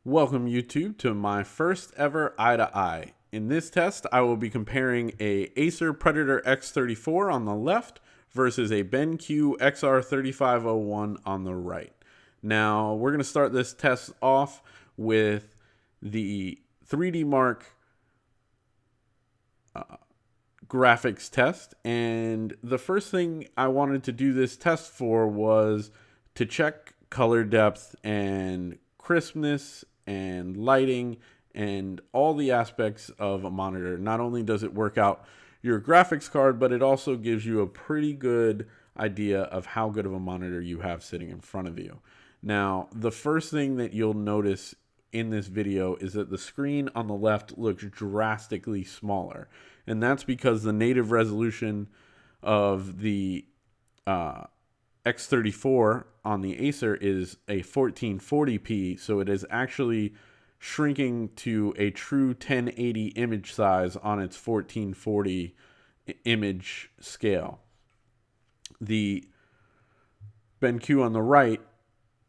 Welcome YouTube to my first ever Eye2eyE. In this test, I will be comparing a Acer Predator X34 on the left versus a Benq XR3501 on the right. Now, we're going to start this test off with the 3D Mark graphics test, and the first thing I wanted to do this test for was to check color depth and crispness and lighting and all the aspects of a monitor. Not only does it work out your graphics card, but it also gives you a pretty good idea of how good of a monitor you have sitting in front of you. Now, the first thing that you'll notice in this video is that the screen on the left looks drastically smaller, and that's because the native resolution of the X34 on the Acer is a 1440p, so it is actually shrinking to a true 1080 image size on its 1440 image scale. The BenQ on the right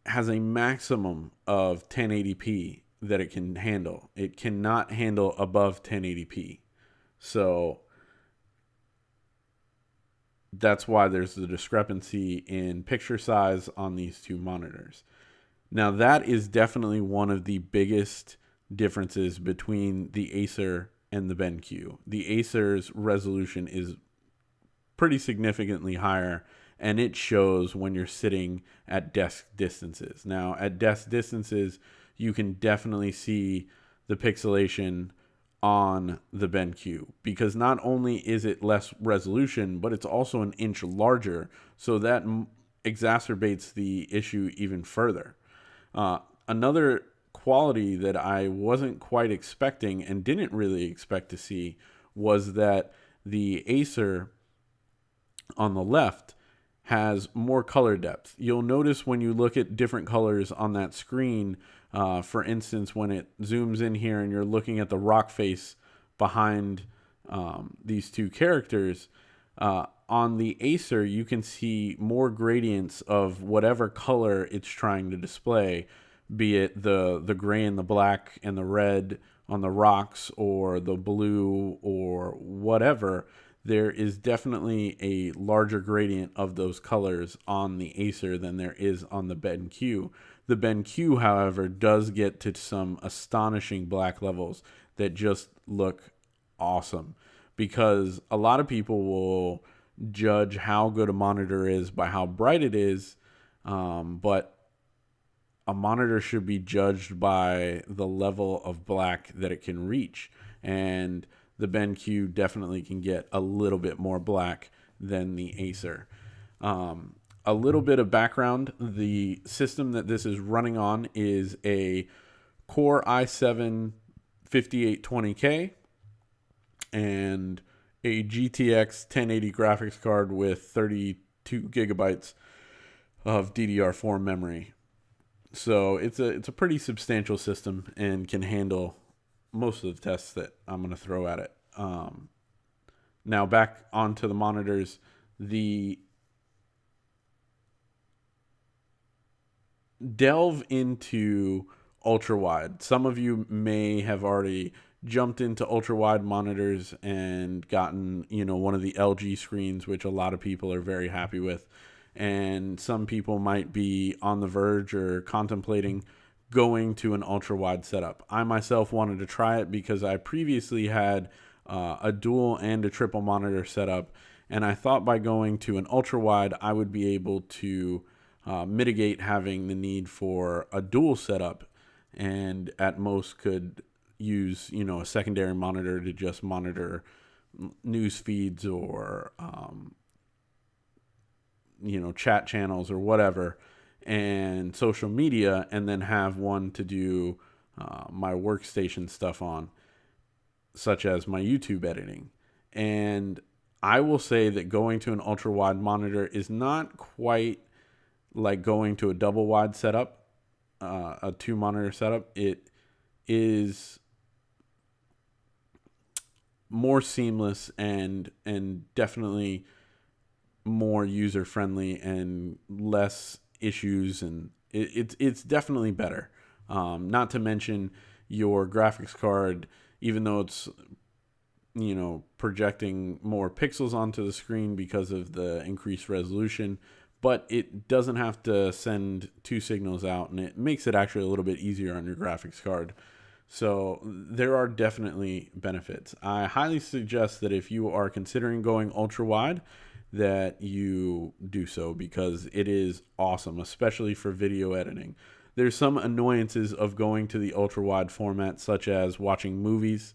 has a maximum of 1080p that it can handle. It cannot handle above 1080p. So that's why there's the discrepancy in picture size on these two monitors. Now, that is definitely one of the biggest differences between the Acer and the BenQ. The Acer's resolution is pretty significantly higher, and it shows when you're sitting at desk distances. Now, at desk distances, you can definitely see the pixelation on the BenQ, because not only is it less resolution, but it's also an inch larger, so that exacerbates the issue even further. Another quality that I wasn't quite expecting and didn't really expect to see was that the Acer on the left has more color depth. You'll notice when you look at different colors on that screen, for instance, when it zooms in here and you're looking at the rock face behind these two characters, on the Acer, you can see more gradients of whatever color it's trying to display, be it the gray and the black and the red on the rocks, or the blue, or whatever. There is definitely a larger gradient of those colors on the Acer than there is on the BenQ. The BenQ, however, does get to some astonishing black levels that just look awesome, because a lot of people will judge how good a monitor is by how bright it is, but a monitor should be judged by the level of black that it can reach, and the BenQ definitely can get a little bit more black than the Acer. A little bit of background: the system that this is running on is a Core i7 5820K and a GTX 1080 graphics card with 32 gigabytes of DDR4 memory. So it's a pretty substantial system and can handle most of the tests that I'm going to throw at it. Now back onto the monitors. The delve into ultra wide. Some of you may have already jumped into ultra wide monitors and gotten, one of the LG screens, which a lot of people are very happy with. And some people might be on the verge or contemplating going to an ultra wide setup. I myself wanted to try it because I previously had a dual and a triple monitor setup, and I thought by going to an ultra wide I would be able to mitigate having the need for a dual setup, and at most could use a secondary monitor to just monitor news feeds or chat channels or whatever, and social media, and then have one to do my workstation stuff on, such as my YouTube editing. And I will say that going to an ultra wide monitor is not quite like going to a double wide setup, a two monitor setup. It is more seamless and definitely more user friendly and less issues, and it's definitely better. Not to mention your graphics card, even though it's, you know, projecting more pixels onto the screen because of the increased resolution, but it doesn't have to send two signals out, and it makes it actually a little bit easier on your graphics card. So there are definitely benefits. I highly suggest that if you are considering going ultra wide, that you do so, because it is awesome, especially for video editing. There's some annoyances of going to the ultra wide format, such as watching movies,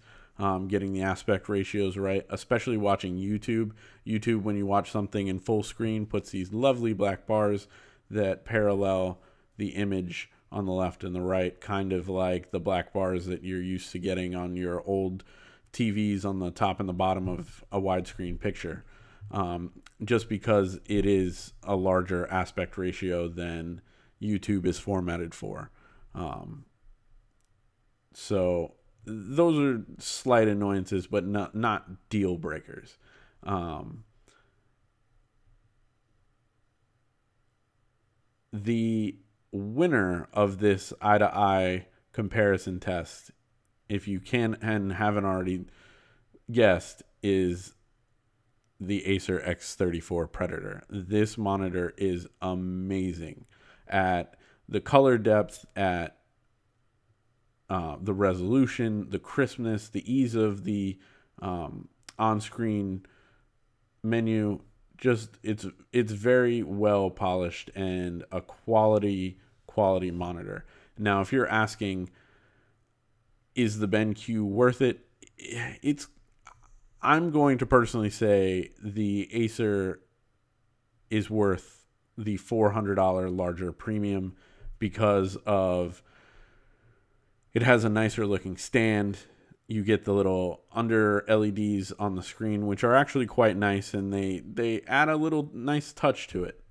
getting the aspect ratios right, especially watching YouTube. YouTube, when you watch something in full screen, puts these lovely black bars that parallel the image on the left and the right, kind of like the black bars that you're used to getting on your old TVs on the top and the bottom of a widescreen picture, just because it is a larger aspect ratio than YouTube is formatted for. So those are slight annoyances, but not deal breakers. The winner of this eye-to-eye comparison test, if you can and haven't already guessed, is the Acer X34 Predator. This monitor is amazing at the color depth, at the resolution, the crispness, the ease of the on-screen menu. Just it's very well polished and a quality monitor. Now, if you're asking, is the BenQ worth it? I'm going to personally say the Acer is worth the $400 larger premium, because of it has a nicer looking stand. You get the little under LEDs on the screen, which are actually quite nice, and they add a little nice touch to it.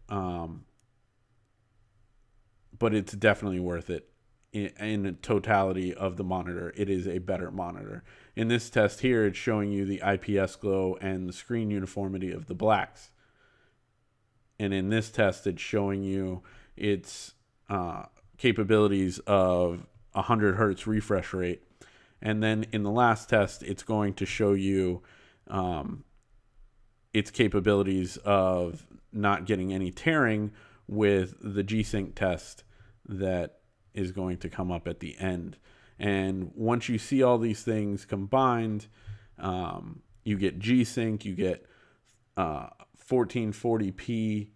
But it's definitely worth it. In the totality of the monitor, it is a better monitor. In this test here, it's showing you the IPS glow and the screen uniformity of the blacks. And in this test, it's showing you its capabilities of 100 hertz refresh rate. And then in the last test, it's going to show you its capabilities of not getting any tearing with the G-Sync test that is going to come up at the end. And once you see all these things combined, you get G-Sync, you get 1440p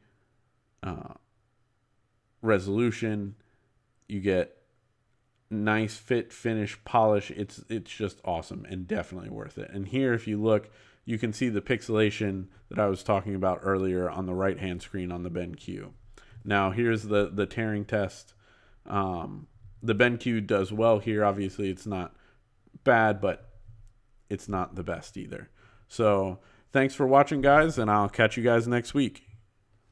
resolution, you get nice fit, finish, polish. It's just awesome and definitely worth it. And here, if you look, you can see the pixelation that I was talking about earlier on the right hand screen on the BenQ. Now here's the tearing test. The BenQ does well here. Obviously it's not bad, but it's not the best either. So thanks for watching, guys, and I'll catch you guys next week.